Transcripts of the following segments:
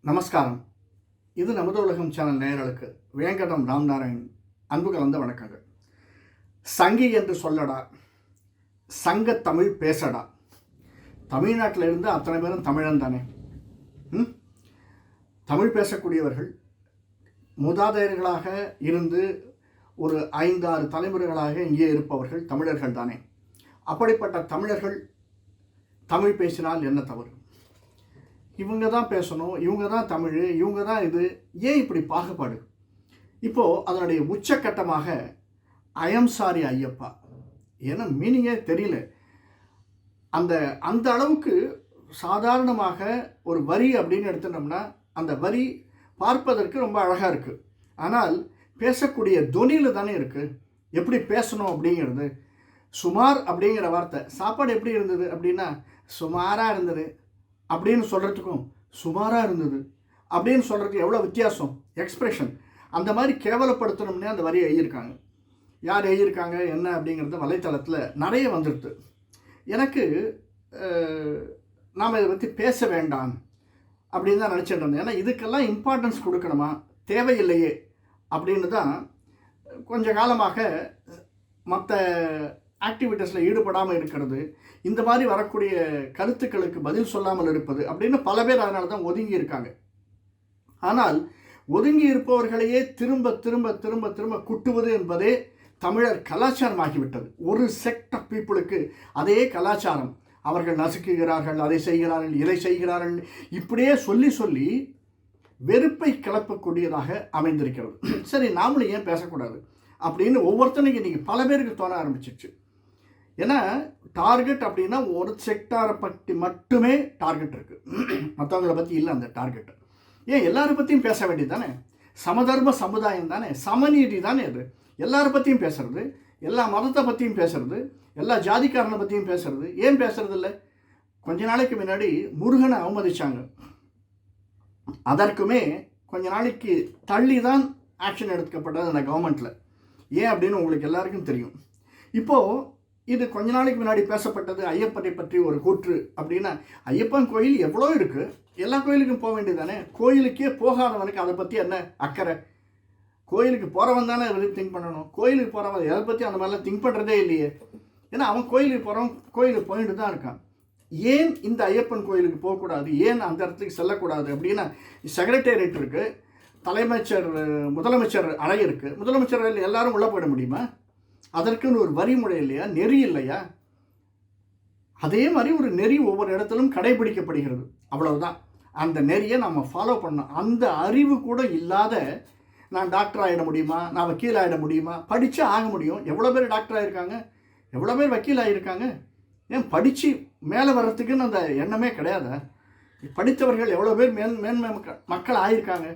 நமஸ்காரம். இது நமது உலகம் சேனல் நேயர்களுக்கு வேங்கடம் ராம்நாராயண் அன்பு கலந்த வணக்கங்கள். சங்கி என்று சொல்லடா, சங்க தமிழ் பேசடா. தமிழ்நாட்டில் இருந்து அத்தனை பேரும் தமிழன் தானே. தமிழ் பேசக்கூடியவர்கள் மூதாதையர்களாக இருந்து ஒரு 5-6 தலைமுறைகளாக இங்கே இருப்பவர்கள் தமிழர்கள் தானே. அப்படிப்பட்ட தமிழர்கள் தமிழ் பேசினால் என்ன தவறு? இவங்க தான் பேசணும், இவங்க தான் தமிழ், இவங்க தான் இது. ஏன் இப்படி பாகுபாடு? இப்போது அதனுடைய உச்சக்கட்டமாக ஐஎம் சாரி ஐயப்பா, ஏன்னா மீனிங்கே தெரியல. அந்த அளவுக்கு சாதாரணமாக ஒரு வரி அப்படின்னு எடுத்துட்டோம்னா அந்த வரி பார்ப்பதற்கு ரொம்ப அழகாக இருக்குது. ஆனால் பேசக்கூடிய தொனியில் தானே இருக்குது. எப்படி பேசணும் அப்படிங்கிறது. சுமார் அப்படிங்கிற வார்த்தை, சாப்பாடு எப்படி இருந்தது அப்படின்னா சுமாராக இருந்தது அப்படின்னு சொல்கிறதுக்கும் சுமாராக இருந்தது அப்படின்னு சொல்கிறதுக்கு எவ்வளோ வித்தியாசம். எக்ஸ்ப்ரெஷன் அந்த மாதிரி கேவலப்படுத்தணும்னே அந்த வரியை எழுதியிருக்காங்க. யார் எழுதியிருக்காங்க என்ன அப்படிங்கிறது வலைத்தளத்தில் நிறைய வந்துடுது. எனக்கு நாம் இதை பற்றி பேச வேண்டாம் அப்படின்னு தான் நினச்சிட்டு இருந்தேன். ஏன்னா இதுக்கெல்லாம் இம்பார்ட்டன்ஸ் கொடுக்கணுமா, தேவையில்லையே அப்படின்னு தான் கொஞ்ச காலமாக மற்ற ஆக்டிவிட்டீஸில் ஈடுபடாமல் இருக்கிறது, இந்த மாதிரி வரக்கூடிய கருத்துக்களுக்கு பதில் சொல்லாமல் இருப்பது அப்படின்னு பல பேர் அதனால தான் ஒதுங்கி இருக்காங்க. ஆனால் ஒதுங்கி இருப்பவர்களையே திரும்ப திரும்ப திரும்ப திரும்ப குட்டுவது என்பதே தமிழர் கலாச்சாரமாகிவிட்டது. ஒரு செக்ட் ஆஃப் பீப்புளுக்கு அதே கலாச்சாரம். அவர்கள் நசுக்குகிறார்கள், அதை செய்கிறார்கள், இதை செய்கிறார்கள், இப்படியே சொல்லி சொல்லி வெறுப்பை கிளப்பக்கூடியதாக அமைந்திருக்கிறது. சரி, நாமளும் ஏன் பேசக்கூடாது அப்படின்னு ஒவ்வொருத்தனையும் இன்றைக்கி பல பேருக்கு தோண ஆரம்பிச்சிச்சு. ஏன்னா டார்கெட் அப்படின்னா ஒரு செக்டாரை பற்றி மட்டுமே டார்கெட் இருக்குது, மற்றவங்களை பற்றி இல்லை அந்த டார்கெட். ஏன் எல்லாரை பற்றியும் பேச வேண்டியது தானே? சமதர்ம சமுதாயம் தானே, சமநீதி தானே. அது எல்லாரை பற்றியும் பேசுறது, எல்லா மதத்தை பற்றியும் பேசுறது, எல்லா ஜாதிக்காரனை பற்றியும் பேசுறது. ஏன் பேசுறது இல்லை? கொஞ்ச நாளைக்கு முன்னாடி முருகனை அவமதிச்சாங்க. அதற்குமே கொஞ்ச நாளைக்கு தள்ளி தான் ஆக்ஷன் எடுக்கப்பட்டது அந்த கவர்மெண்ட்டில். ஏன் அப்படின்னு உங்களுக்கு எல்லாருக்கும் தெரியும். இப்போது இது கொஞ்ச நாளைக்கு முன்னாடி பேசப்பட்டது ஐயப்பனை பற்றி ஒரு கூற்று அப்படின்னா, ஐயப்பன் கோயில் எவ்வளோ இருக்குது, எல்லா கோயிலுக்கும் போக வேண்டியது தானே. கோயிலுக்கே போகாதவனுக்கு அதை பற்றி என்ன அக்கறை? கோயிலுக்கு போகிறவன் தானே அதை திங்க் பண்ணணும். கோயிலுக்கு போகிறவன் எதை பற்றி அந்த மாதிரிலாம் திங்க் பண்ணுறதே இல்லையே. ஏன்னா அவன் கோயிலுக்கு போகிறவன் கோயிலுக்கு போயிட்டு தான் இருக்கான். ஏன் இந்த ஐயப்பன் கோயிலுக்கு போகக்கூடாது, ஏன் அந்த இடத்துக்கு செல்லக்கூடாது அப்படின்னா, செக்ரட்டேரியட் இருக்குது, முதலமைச்சர் அறை இருக்குது. முதலமைச்சர் எல்லாரும் உள்ளே போயிட முடியுமா? அதற்குன்னு ஒரு வரிமுறை இல்லையா, நெறி இல்லையா? அதே மாதிரி ஒரு நெறி ஒவ்வொரு இடத்திலும் கடைபிடிக்கப்படுகிறது, அவ்வளவுதான். அந்த நெறியை நம்ம ஃபாலோ பண்ணோம். அந்த அறிவு கூட இல்லாத நான் டாக்டர் ஆகிட முடியுமா, நான் வக்கீல் ஆகிட முடியுமா? படித்தா ஆக முடியும். எவ்வளோ பேர் டாக்டர் ஆகியிருக்காங்க, எவ்வளோ பேர் வக்கீல் ஆகியிருக்காங்க. ஏன் படித்து மேலே வர்றதுக்குன்னு அந்த எண்ணமே கிடையாது. படித்தவர்கள் எவ்வளோ பேர் மேன்மை மக்கள் ஆகியிருக்காங்க.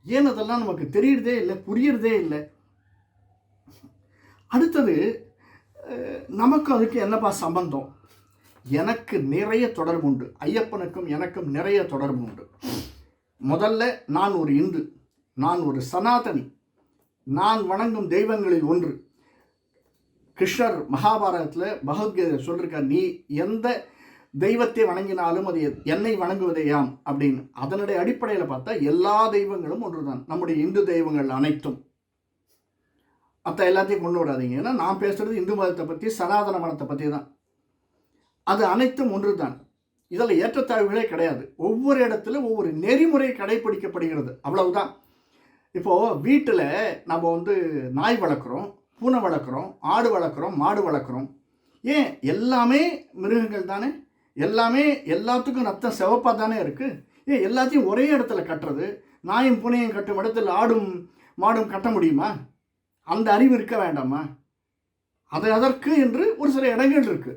ஏன் அதெல்லாம் நமக்கு தெரியறதே இல்லை, புரியறதே இல்லை. அடுத்தது, நமக்கும் அதுக்கு என்னப்பா சம்பந்தம்? எனக்கு நிறைய தொடர்பு உண்டு, ஐயப்பனுக்கும் எனக்கும் நிறைய தொடர்பு உண்டு. முதல்ல நான் ஒரு இந்து, நான் ஒரு சனாதனி, நான் வணங்கும் தெய்வங்களில் ஒன்று. கிருஷ்ணர் மகாபாரதத்தில் பகவத்கீதை சொல்லியிருக்கார், நீ எந்த தெய்வத்தை வணங்கினாலும் அது என்னை வணங்குவதேயாம் அப்படின்னு. அதனுடைய அடிப்படையில் பார்த்தா எல்லா தெய்வங்களும் ஒன்று தான், நம்முடைய இந்து தெய்வங்கள் அனைத்தும். மற்ற எல்லாத்தையும் கொண்டு வராதிங்க. ஏன்னா நான் பேசுகிறது இந்து மதத்தை பற்றி, சனாதன மதத்தை பற்றி தான். அது அனைத்தும் ஒன்று தான். இதில் ஏற்றத்தாழ்வுகளே கிடையாது. ஒவ்வொரு இடத்துல ஒவ்வொரு நெறிமுறை கடைபிடிக்கப்படுகிறது, அவ்வளவுதான். இப்போது வீட்டில் நம்ம நாய் வளர்க்குறோம், பூனை வளர்க்குறோம், ஆடு வளர்க்குறோம், மாடு வளர்க்குறோம். ஏன் எல்லாமே மிருகங்கள் தானே, எல்லாமே எல்லாத்துக்கும் ரத்தம் சிவப்பாக தானே இருக்குது. ஏன் எல்லாத்தையும் ஒரே இடத்துல கட்டுறது? நாயும் பூனையும் கட்டும் இடத்துல ஆடும் மாடும் கட்ட முடியுமா? அந்த அறிவு இருக்க வேண்டாமா? அதற்கு என்று ஒரு சில இடங்கள் இருக்குது,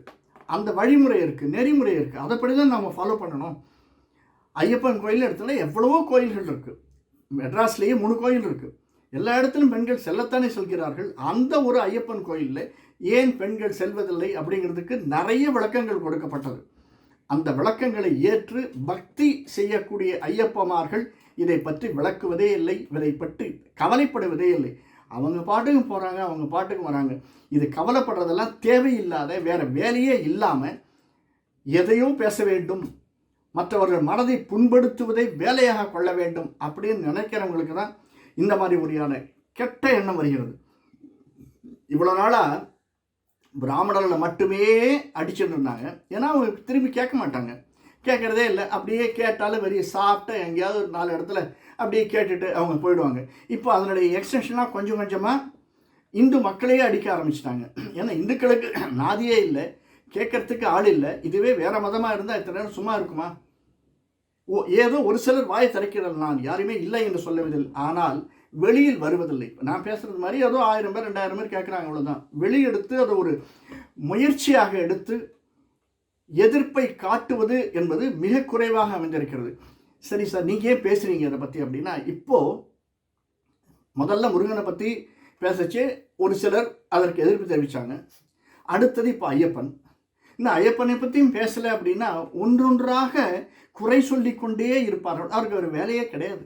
அந்த வழிமுறை இருக்குது, நெறிமுறை இருக்குது. அதைப்படி தான் நம்ம ஃபாலோ பண்ணணும். ஐயப்பன் கோயில் இடத்துல எவ்வளவோ கோயில்கள் இருக்குது. மெட்ராஸ்லேயே 3 கோயில் இருக்குது. எல்லா இடத்துலையும் பெண்கள் செல்லத்தானே செல்கிறார்கள். அந்த ஒரு ஐயப்பன் கோயிலில் ஏன் பெண்கள் செல்வதில்லை அப்படிங்கிறதுக்கு நிறைய விளக்கங்கள் கொடுக்கப்பட்டது. அந்த விளக்கங்களை ஏற்று பக்தி செய்யக்கூடிய ஐயப்பமார்கள் இதை பற்றி விளக்குவதே இல்லை, இதை பற்றி கவலைப்படுவதே இல்லை. அவங்க பாட்டுக்கும் போகிறாங்க, அவங்க பாட்டுக்கும் வராங்க. இது கவலைப்படுறதெல்லாம் தேவையில்லாத, வேறு வேலையே இல்லாமல் எதையோ பேச வேண்டும், மற்றவர்கள் மனதை புண்படுத்துவதை வேலையாக கொள்ள வேண்டும் அப்படின்னு நினைக்கிறவங்களுக்கு தான் இந்த மாதிரி ஒரியான கெட்ட எண்ணம் வருகிறது. இவ்வளோ நாளாக பிராமணர்களை மட்டுமே அடிச்சுட்டு இருந்தாங்க. ஏன்னா அவங்க திரும்பி கேட்க மாட்டாங்க, கேட்குறதே இல்லை. அப்படியே கேட்டாலும் வெறிய சாப்பிட்டா எங்கேயாவது ஒரு 4 இடத்துல அப்படியே கேட்டுட்டு அவங்க போயிடுவாங்க. இப்போ அதனுடைய எக்ஸ்டென்ஷனாக கொஞ்சம் கொஞ்சமாக இந்து மக்களையே அடிக்க ஆரம்பிச்சிட்டாங்க. ஏன்னா இந்துக்களுக்கு நாதியே இல்லை, கேட்கறதுக்கு ஆள் இல்லை. இதுவே வேறு மதமாக இருந்தால் இத்தனை நேரம் சும்மா இருக்குமா? ஏதோ ஒரு சிலர் வாயை திறக்கிறது, நான் யாருமே இல்லை என்று சொல்லவதில்லை, ஆனால் வெளியில் வருவதில்லை. நான் பேசுகிறது மாதிரி ஏதோ 1000 பேர் 2000 பேர் கேட்குறாங்க, அவ்வளோதான். வெளியெடுத்து அதை ஒரு முயற்சியாக எடுத்து எதிர்ப்பை காட்டுவது என்பது மிக குறைவாக அமைந்திருக்கிறது. சரி சார், நீங்கள் ஏன் பேசுகிறீங்க அதை பற்றி அப்படின்னா, இப்போது முதல்ல முருகனை பற்றி பேசச்சே ஒரு சிலர் அதற்கு எதிர்ப்பு தெரிவித்தாங்க. அடுத்தது இப்போ ஐயப்பன். இந்த ஐயப்பனை பற்றியும் பேசலை அப்படின்னா ஒன்றொன்றாக குறை சொல்லி கொண்டே இருப்பார்கள். அவருக்கு ஒரு வேலையே கிடையாது,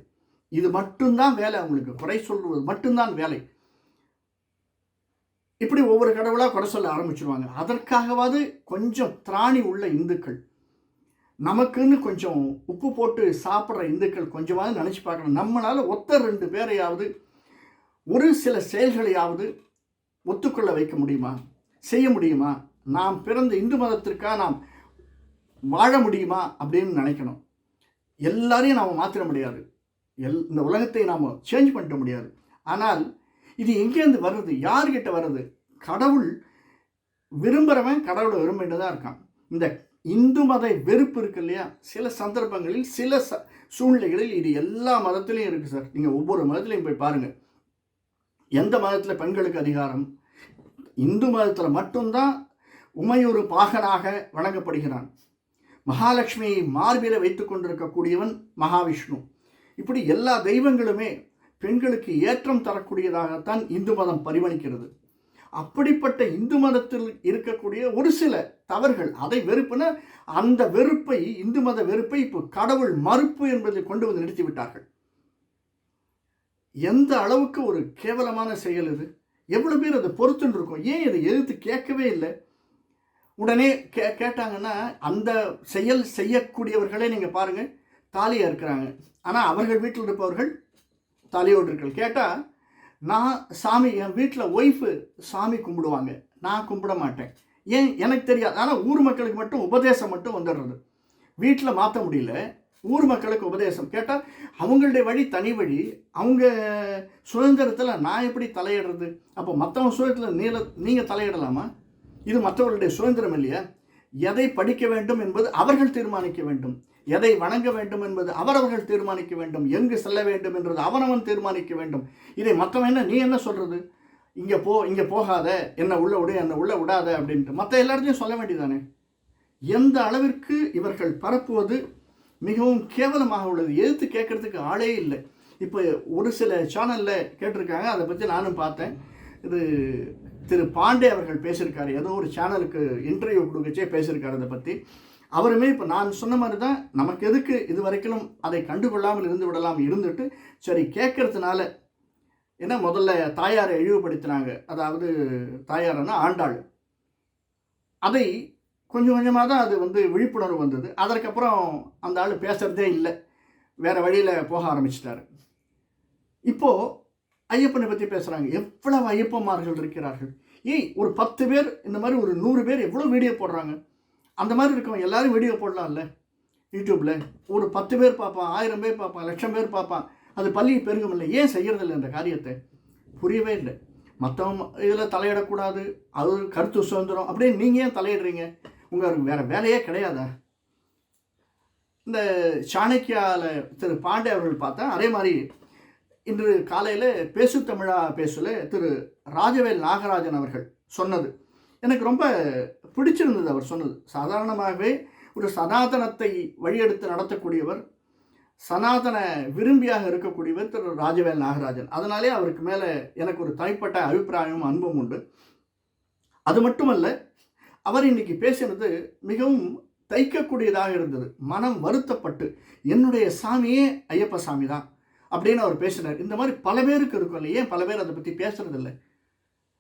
இது மட்டும்தான் வேலை. அவங்களுக்கு குறை சொல்வது மட்டும்தான் வேலை. இப்படி ஒவ்வொரு கடவுளாக குறை சொல்ல ஆரம்பிச்சிருவாங்க. அதற்காகவாது கொஞ்சம் திராணி உள்ள இந்துக்கள், நமக்குன்னு கொஞ்சம் உப்பு போட்டு சாப்பிட்ற இந்துக்கள் கொஞ்சமாவது நினச்சி பார்க்கணும். நம்மளால் ஒத்த 2 பேரையாவது ஒரு சில செயல்களையாவது ஒத்துக்கொள்ள வைக்க முடியுமா, செய்ய முடியுமா? நாம் பிறந்த இந்து மதத்திற்காக நாம் வாழ முடியுமா அப்படின்னு நினைக்கணும். எல்லாரையும் நாம் மாற்றிட முடியாது, இந்த உலகத்தை நாம் சேஞ்ச் பண்ணிட முடியாது. ஆனால் இது எங்கேருந்து வருது, யார்கிட்ட வருது? கடவுள் விரும்புகிறவன் கடவுளை விரும்பிட்டு தான் இருக்கான். இந்த இந்து மத வெறுப்பு இருக்கு இல்லையா, சில சந்தர்ப்பங்களில் சில சூழ்நிலைகளில் இது எல்லா மதத்திலையும் இருக்குது சார். நீங்கள் ஒவ்வொரு மதத்திலையும் போய் பாருங்கள், எந்த மதத்தில் பெண்களுக்கு அதிகாரம்? இந்து மதத்தில் மட்டும்தான் உமையொரு பாகனாக வணங்கப்படுகிறான். மகாலட்சுமியை மார்பில வைத்து கொண்டிருக்கக்கூடியவன் மகாவிஷ்ணு. இப்படி எல்லா தெய்வங்களுமே பெண்களுக்கு ஏற்றம் தரக்கூடியதாகத்தான் இந்து மதம் பரிமளிக்கிறது. அப்படிப்பட்ட இந்து மதத்தில் இருக்கக்கூடிய ஒரு சில தவறுகள், அதை வெறுப்புன அந்த வெறுப்பை, இந்து மத வெறுப்பை இப்போ கடவுள் மறுப்பு என்பதை கொண்டு வந்து நிறுத்திவிட்டார்கள். எந்த அளவுக்கு ஒரு கேவலமான செயல் இது! எவ்வளோ பேர் அதை பொறுத்துன்னு இருக்கும்? ஏன் இதை எதிர்த்து கேட்கவே இல்லை? உடனே கேட்டாங்கன்னா அந்த செயல் செய்யக்கூடியவர்களே நீங்கள் பாருங்கள், தாலியாக இருக்கிறாங்க. ஆனால் அவர்கள் வீட்டில் இருப்பவர்கள் தாலியோடு இருக்கல். கேட்டால் நான் சாமி, என் வீட்டில் ஒய்ஃபு சாமி கும்பிடுவாங்க, நான் கும்பிட மாட்டேன். ஏன் எனக்கு தெரியாது. ஆனால் ஊர் மக்களுக்கு மட்டும் உபதேசம் மட்டும் வந்துடுறது. வீட்டில் மாற்ற முடியல, ஊர் மக்களுக்கு உபதேசம். கேட்டால் அவங்களுடைய வழி தனி வழி, அவங்க சுதந்திரத்தில் நான் எப்படி தலையிடுறது? அப்போ மற்றவங்க சுதந்திரத்தில் நீங்கள் தலையிடலாமா? இது மற்றவர்களுடைய சுதந்திரம் இல்லையா? எதை படிக்க வேண்டும் என்பது அவர்கள் தீர்மானிக்க வேண்டும், எதை வணங்க வேண்டும் என்பது அவரவர்கள் தீர்மானிக்க வேண்டும், எங்கு செல்ல வேண்டும் என்றது அவனவன் தீர்மானிக்க வேண்டும். இதை மற்றவன் என்ன, நீ என்ன சொல்கிறது, இங்கே போ, இங்கே போகாத, என்ன உள்ள விடு, என்ன உள்ள விடாத அப்படின்ட்டு மற்ற எல்லாத்தையும் சொல்ல வேண்டியதானே? எந்த அளவிற்கு இவர்கள் பரப்புவது மிகவும் கேவலமாக உள்ளது. எதிர்த்து கேட்கறதுக்கு ஆளே இல்லை. இப்போ ஒரு சில சேனலில் கேட்டிருக்காங்க, அதை பற்றி நானும் பார்த்தேன். இது திரு பாண்டே அவர்கள் பேசியிருக்காரு, ஏதோ ஒரு சேனலுக்கு இன்டர்வியூ கொடுக்கச்சே பேசியிருக்காரு அதை பற்றி. அவருமே இப்போ நான் சொன்ன மாதிரி தான், நமக்கு எதுக்கு இது வரைக்கும் அதை கண்டுகொள்ளாமல் இருந்து விடலாம் இருந்துட்டு, சரி கேட்கறதுனால ஏன்னா முதல்ல தாயாரை இழிவுபடுத்தினாங்க. அதாவது தாயாரன்னா ஆண்டாள். அதை கொஞ்சம் கொஞ்சமாக தான் அது விழிப்புணர்வு வந்தது. அதற்கப்புறம் அந்த ஆள் பேசுகிறதே இல்லை, வேறு வழியில் போக ஆரம்பிச்சிட்டாரு. இப்போது ஐயப்பனை பற்றி பேசுகிறாங்க. எவ்வளவு ஐயப்பன்மார்கள் இருக்கிறார்கள்! ஏய், ஒரு 10 பேர் இந்த மாதிரி ஒரு 100 பேர் எவ்வளோ வீடியோ போடுறாங்க. அந்த மாதிரி இருக்கவங்க எல்லாரும் வீடியோ போடலாம்ல யூடியூப்பில். ஒரு 10 பேர் பார்ப்பான், 1000 பேர் பார்ப்பான், 1,00,000 பேர் பார்ப்பான். அது பள்ளி பெருகும் இல்லை. ஏன் செய்கிறதில்லை இந்த காரியத்தை? புரியவே இல்லை. மற்றவங்க இதில் தலையிடக்கூடாது, அது கருத்து சுதந்திரம் அப்படின்னு நீங்கள் ஏன் தலையிடுறீங்க? உங்களுக்கு வேறு வேலையே கிடையாதா? இந்த சாணக்கியாவில் திரு பாண்டே அவர்கள் பார்த்தா, அதே மாதிரி இன்று காலையில் பேசு தமிழா பேசல திரு ராஜவேல் நாகராஜன் அவர்கள் சொன்னது எனக்கு ரொம்ப பிடிச்சிருந்தது. அவர் சொன்னது சாதாரணமாகவே ஒரு சனாதனத்தை வழியெடுத்து நடத்தக்கூடியவர், சனாதன விரும்பியாக இருக்கக்கூடியவர் திரு ராஜவேல் நாகராஜன். அதனாலே அவருக்கு மேலே எனக்கு ஒரு தனிப்பட்ட அபிப்பிராயமும் அன்பும் உண்டு. அது மட்டுமல்ல, அவர் இன்னைக்கு பேசினது மிகவும் தைக்கக்கூடியதாக இருந்தது. மனம் வருத்தப்பட்டு, என்னுடைய சாமியே ஐயப்ப சாமி தான் அப்படின்னு அவர் பேசினார். இந்த மாதிரி பல பேருக்கு இருக்கும் இல்லை? ஏன் பல பேர் அதை பற்றி பேசுறதில்லை?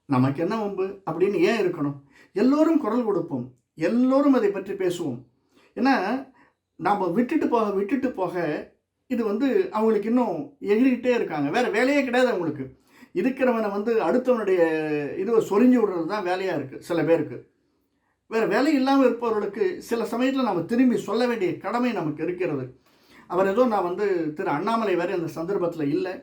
நமக்கு என்ன வம்பு அப்படின்னு ஏன் இருக்கணும்? எல்லோரும் குரல் கொடுப்போம், எல்லோரும் அதை பற்றி பேசுவோம். ஏன்னா நாம் விட்டுட்டு போக இது வந்து அவங்களுக்கு இன்னும் எகிரிக்கிட்டே இருக்காங்க. வேறு வேலையே கிடையாது அவங்களுக்கு. இருக்கிறவனை வந்து அடுத்தவனுடைய இதுவை சொரிஞ்சு விடுறது தான் வேலையாக இருக்குது சில பேருக்கு. வேறு வேலை இல்லாமல் இருப்பவர்களுக்கு சில சமயத்தில் நம்ம திரும்பி சொல்ல வேண்டிய கடமை நமக்கு இருக்கிறது. அவர் ஏதோ நான் வந்து திரு அண்ணாமலை வேறு அந்த சந்தர்ப்பத்தில் இல்லை.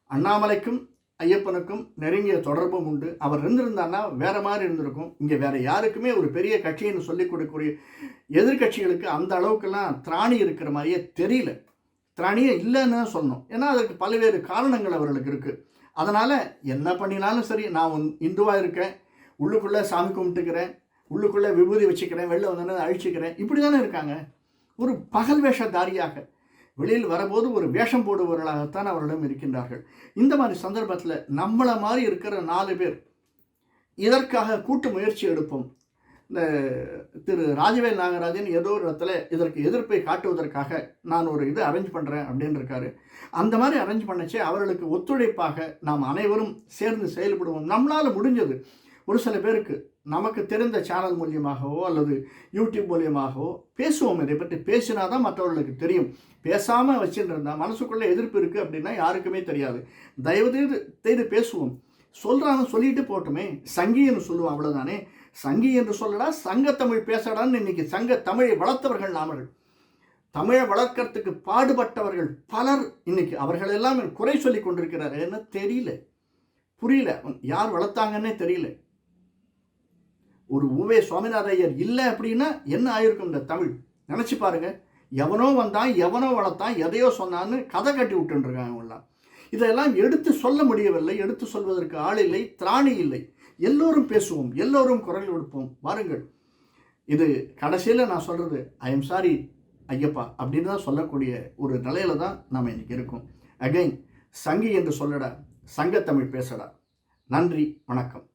அண்ணாமலைக்கும் ஐயப்பனுக்கும் நெருங்கிய தொடர்பும் உண்டு. அவர் இருந்திருந்தான்னா வேறு மாதிரி இருந்திருக்கும். இங்கே வேறு யாருக்குமே ஒரு பெரிய கட்சின்னு சொல்லிக் கொடுக்கக்கூடிய எதிர்கட்சிகளுக்கு அந்த அளவுக்கெல்லாம் திராணி இருக்கிற மாதிரியே தெரியல. திராணியே இல்லைன்னு தான் சொல்லணும். ஏன்னா அதற்கு பல்வேறு காரணங்கள் அவர்களுக்கு இருக்குது. அதனால் என்ன பண்ணினாலும் சரி, நான் இந்துவாக இருக்கேன், உள்ளுக்குள்ளே சாமி கும்பிட்டுக்கிறேன், உள்ளுக்குள்ளே விபூதி வச்சுக்கிறேன், வெளில வந்தோன்னே அழிச்சிக்கிறேன், இப்படி தானே இருக்காங்க. ஒரு பகல் வேஷதாரியாக வெளியில் வரும்போது ஒரு வேஷம் போடுபவர்களாகத்தான் அவர்களிடம் இருக்கின்றார்கள். இந்த மாதிரி சந்தர்ப்பத்தில் நம்மளை மாதிரி இருக்கிற 4 பேர் இதற்காக கூட்டு முயற்சி எடுப்போம். இந்த திரு ராஜவேல் நாகராஜன் ஏதோ ஒரு இடத்துல இதற்கு எதிர்ப்பை காட்டுவதற்காக நான் ஒரு இது அரேஞ்ச் பண்ணுறேன் அப்படின்னு இருக்காரு. அந்த மாதிரி அரேஞ்ச் பண்ணச்சே அவர்களுக்கு ஒத்துழைப்பாக நாம் அனைவரும் சேர்ந்து செயல்படுவோம். நம்மளால் முடிஞ்சது ஒரு சில பேருக்கு நமக்கு தெரிந்த சேனல் மூலியமாகவோ அல்லது யூடியூப் மூலியமாகவோ பேசுவோம். இதை பற்றி பேசினா தான் மற்றவர்களுக்கு தெரியும். பேசாமல் வச்சுட்டு இருந்தால் மனசுக்குள்ளே எதிர்ப்பு இருக்குது அப்படின்னா யாருக்குமே தெரியாது. தயவு செய்து பேசுவோம். சொல்கிறாங்க சொல்லிட்டு போட்டுமே, சங்கின்னு சொல்லுவோம், அவ்வளோதானே. சங்கி என்று சொல்லடா, சங்கத்தமிழ் பேசடான்னு இன்னைக்கு சங்க தமிழை வளர்த்தவர்கள் நாமர்கள். தமிழை வளர்க்கறதுக்கு பாடுபட்டவர்கள் பலர் இன்னைக்கு அவர்களெல்லாம் குறை சொல்லி கொண்டிருக்கிறார். என்ன தெரியல, புரியல, யார் வளர்த்தாங்கன்னே தெரியல. ஒரு உவே சுவாமிநாத ஐயர் இல்லை அப்படின்னா என்ன ஆயிருக்கும் இந்த தமிழ்? நினச்சி பாருங்க. எவனோ வந்தான், எவனோ வளர்த்தான், எதையோ சொன்னான்னு கதை கட்டி விட்டுருக்காங்க அவங்களாம். இதெல்லாம் எடுத்து சொல்ல முடியவில்லை, எடுத்து சொல்வதற்கு ஆள் இல்லை, திராணி இல்லை. எல்லோரும் பேசுவோம், எல்லோரும் குரல் கொடுப்போம், வாருங்கள். இது கடைசியில் நான் சொல்கிறது ஐ எம் சாரி ஐயப்பா அப்படின்னு தான் சொல்லக்கூடிய ஒரு நிலையில தான் நாம் இன்னைக்கு இருக்கோம். அகைன், சங்கி என்று சொல்லடா, சங்கத்தமிழ் பேசடா. நன்றி, வணக்கம்.